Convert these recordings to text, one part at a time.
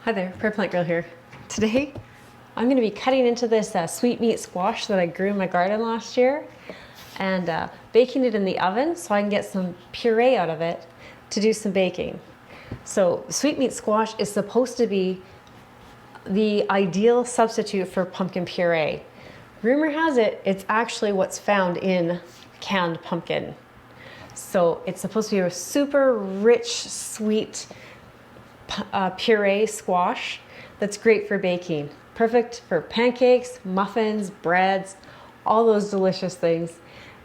Hi there, Pure Plant Girl here. Today, I'm going to be cutting into this sweet meat squash that I grew in my garden last year and baking it in the oven so I can get some puree out of it to do some baking. So sweet meat squash is supposed to be the ideal substitute for pumpkin puree. Rumor has it, it's actually what's found in canned pumpkin. So it's supposed to be a super rich, sweet puree squash that's great for baking. Perfect for pancakes, muffins, breads, all those delicious things.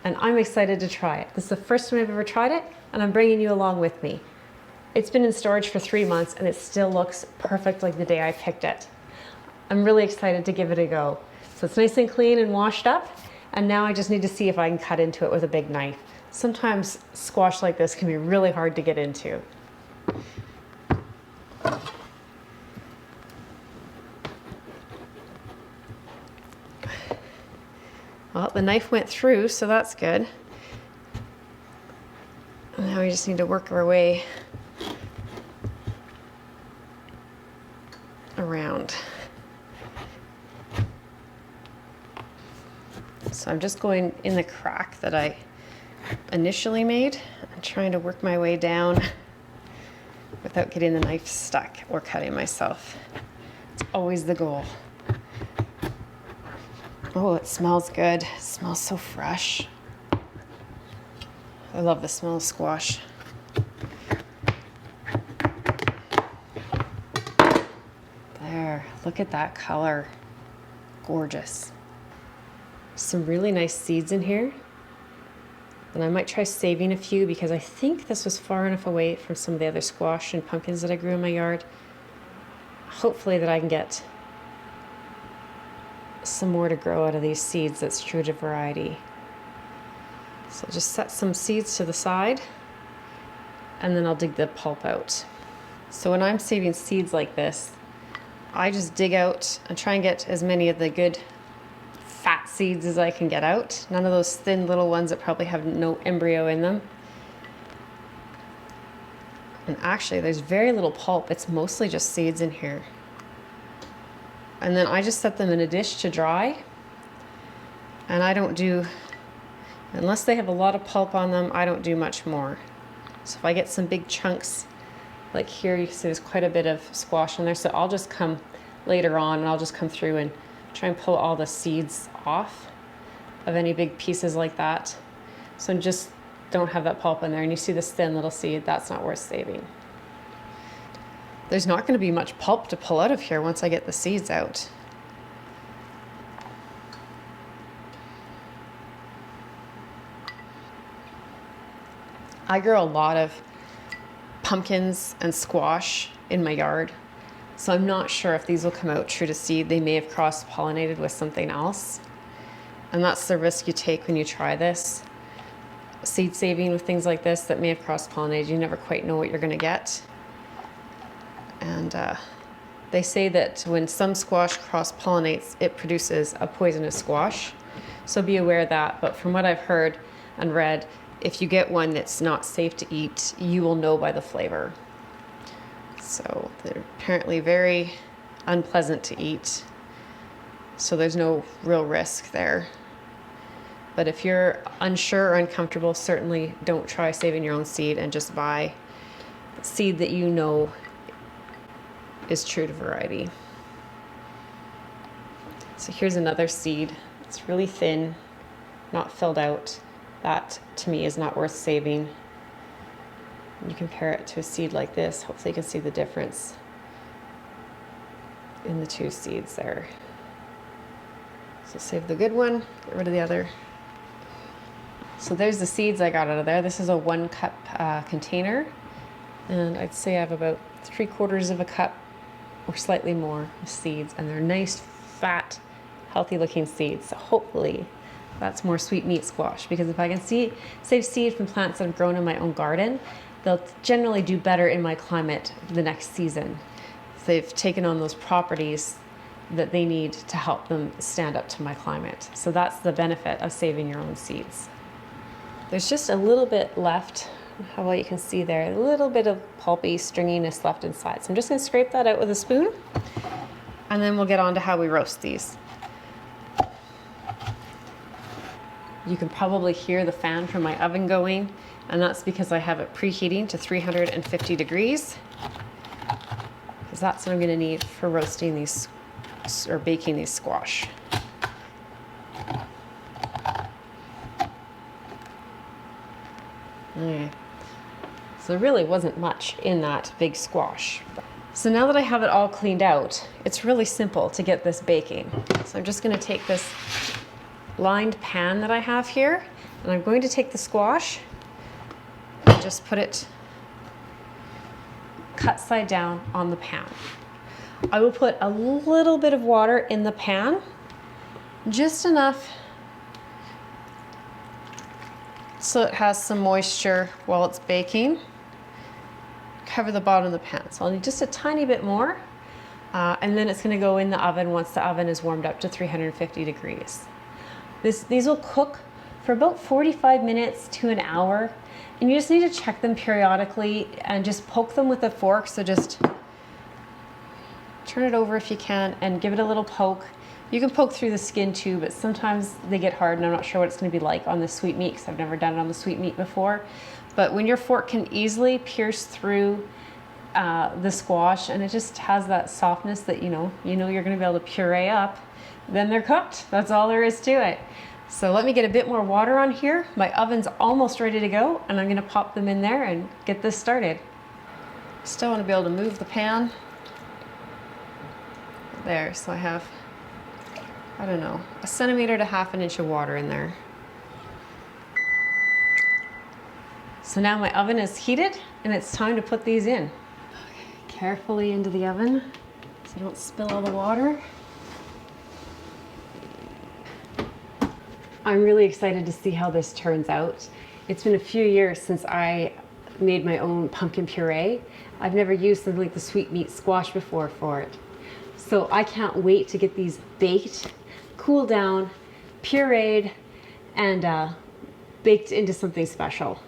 And I'm excited to try it. This is the first time I've ever tried it, and I'm bringing you along with me. It's been in storage for 3 months and it still looks perfect like the day I picked it. I'm really excited to give it a go. So it's nice and clean and washed up, and now I just need to see if I can cut into it with a big knife. Sometimes squash like this can be really hard to get into. Well, the knife went through, so that's good. Now we just need to work our way around. So I'm just going in the crack that I initially made and trying to work my way down without getting the knife stuck or cutting myself. It's always the goal. Oh, it smells good. It smells so fresh. I love the smell of squash. There, look at that color. Gorgeous. Some really nice seeds in here. And I might try saving a few because I think this was far enough away from some of the other squash and pumpkins that I grew in my yard. Hopefully that I can get some more to grow out of these seeds that's true to variety. So just set some seeds to the side and then I'll dig the pulp out. So when I'm saving seeds like this, I just dig out and try and get as many of the good fat seeds as I can get out. None of those thin little ones that probably have no embryo in them. And actually there's very little pulp. It's mostly just seeds in here. And then I just set them in a dish to dry. And I don't do, unless they have a lot of pulp on them, I don't do much more. So if I get some big chunks, like here you can see there's quite a bit of squash in there, so I'll just come later on and I'll just come through and try and pull all the seeds off of any big pieces like that. So just don't have that pulp in there. And you see this thin little seed, that's not worth saving. There's not going to be much pulp to pull out of here once I get the seeds out. I grow a lot of pumpkins and squash in my yard, so I'm not sure if these will come out true to seed. They may have cross-pollinated with something else, and that's the risk you take when you try this. Seed saving with things like this that may have cross-pollinated, you never quite know what you're going to get. And they say that when some squash cross-pollinates, it produces a poisonous squash. So be aware of that. But from what I've heard and read, if you get one that's not safe to eat, you will know by the flavor. So they're apparently very unpleasant to eat. So there's no real risk there. But if you're unsure or uncomfortable, certainly don't try saving your own seed and just buy seed that you know is true to variety. So here's another seed. It's really thin, not filled out. That to me is not worth saving. You compare it to a seed like this, hopefully you can see the difference in the two seeds there. So save the good one, get rid of the other. So there's the seeds I got out of there. This is a 1 cup container, and I'd say I have about 3/4 of a cup or slightly more of seeds, and they're nice, fat, healthy looking seeds. So hopefully that's more sweet meat squash, because if I can save seed from plants that I've grown in my own garden, they'll generally do better in my climate the next season. They've taken on those properties that they need to help them stand up to my climate. So that's the benefit of saving your own seeds. There's just a little bit left How well you can see there, a little bit of pulpy stringiness left inside. So I'm just gonna scrape that out with a spoon, and then we'll get on to how we roast these. You can probably hear the fan from my oven going, and that's because I have it preheating to 350 degrees, because that's what I'm gonna need for roasting these, or baking these squash. Okay. So there really wasn't much in that big squash. So now that I have it all cleaned out, it's really simple to get this baking. So I'm just gonna take this lined pan that I have here, and I'm going to take the squash and just put it cut side down on the pan. I will put a little bit of water in the pan, just enough so it has some moisture while it's baking. Cover the bottom of the pan. So I'll need just a tiny bit more, and then it's gonna go in the oven once the oven is warmed up to 350 degrees. These will cook for about 45 minutes to an hour, and you just need to check them periodically and just poke them with a fork. So just turn it over if you can and give it a little poke. You can poke through the skin too, but sometimes they get hard, and I'm not sure what it's going to be like on the sweet meat because I've never done it on the sweet meat before. But when your fork can easily pierce through the squash, and it just has that softness that you know you're going to be able to puree up, then they're cooked. That's all there is to it. So let me get a bit more water on here. My oven's almost ready to go, and I'm going to pop them in there and get this started. Still want to be able to move the pan. There, so I have, I don't know, 1 centimeter to 1/2 inch of water in there. So now my oven is heated, and it's time to put these in. Okay, carefully into the oven so you don't spill all the water. I'm really excited to see how this turns out. It's been a few years since I made my own pumpkin puree. I've never used something like the sweet meat squash before for it. So I can't wait to get these baked, cooled down, pureed, and baked into something special.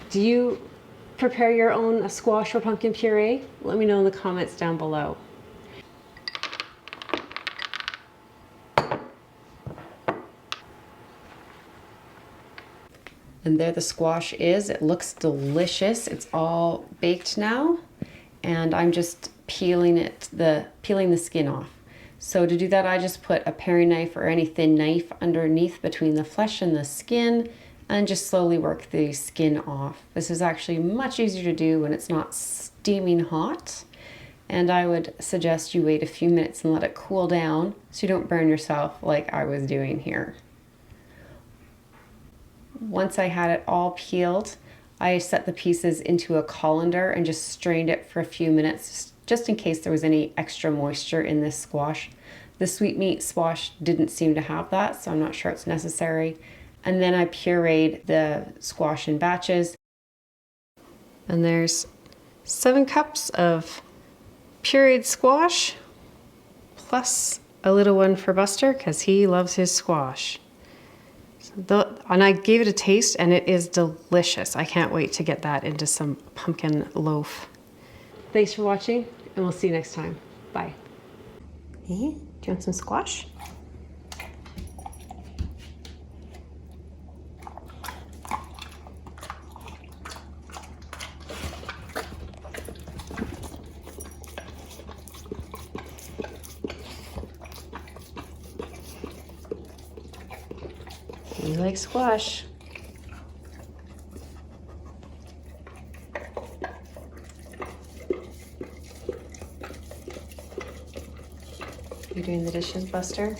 Do you prepare your own squash or pumpkin puree? Let me know in the comments down below. And there the squash is. It looks delicious. It's all baked now, and I'm just peeling the skin off. So to do that, I just put a paring knife or any thin knife underneath between the flesh and the skin, and just slowly work the skin off. This is actually much easier to do when it's not steaming hot, and I would suggest you wait a few minutes and let it cool down so you don't burn yourself like I was doing here. Once I had it all peeled, I set the pieces into a colander and just strained it for a few minutes, just in case there was any extra moisture in this squash. The sweet meat squash didn't seem to have that, so I'm not sure it's necessary. And then I pureed the squash in batches. And there's 7 cups of pureed squash, plus a little one for Buster, because he loves his squash. And I gave it a taste, and it is delicious. I can't wait to get that into some pumpkin loaf. Thanks for watching, and we'll see you next time. Bye. Hey, do you want some squash? You like squash? You doing the dishes, Buster?